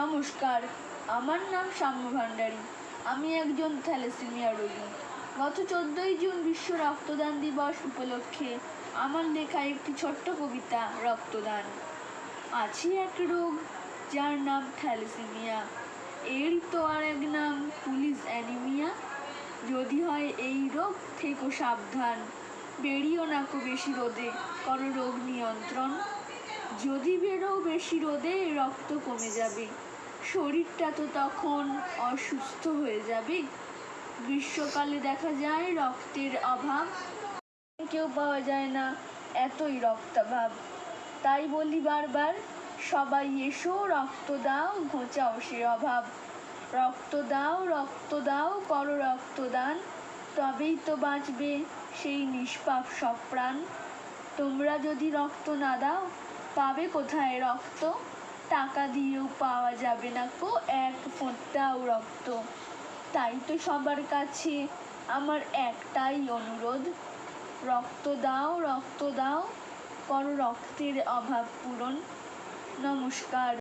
নমস্কার, আমার নাম সাম্য ভান্ডারী। আমি একজন থ্যালাসেমিয়া রোগী। গত 14ই জুন বিশ্ব রক্তদান দিবস উপলক্ষে আমার লেখা একটি ছোট্ট কবিতা রক্তদান। আছে এক রোগ যার নাম থ্যালাসেমিয়া, এরই তো আর এক নাম পুলিশ অ্যানিমিয়া। যদি হয় এই রোগ থেকো সাবধান, বেরিও না কো বেশি রোদে, করো রোগ নিয়ন্ত্রণ। যদি বেরো বেশি রোদে রক্ত কমে যাবে, শরীরটা তো তখন অসুস্থ হয়ে যাবে। গ্রীষ্মকালে দেখা যায় রক্তের অভাব, কেউ পাওয়া যায় না এতই রক্তাভাব। তাই বলি বারবার, সবাই এসো রক্ত দাও, ঘোচাও সে অভাব। রক্ত দাও, করো রক্তদান, তবেই তো বাঁচবে সেই নিষ্পাপ সব প্রাণ। তোমরা যদি রক্ত না দাও, পাবে কোথায় রক্ত? টাকা দিয়েও পাওয়া যাবে না কো এক ফোঁটাও রক্ত। তাই তো সবার কাছে আমার একটাই অনুরোধ, রক্ত দাও, করো রক্তের অভাব পূরণ। নমস্কার।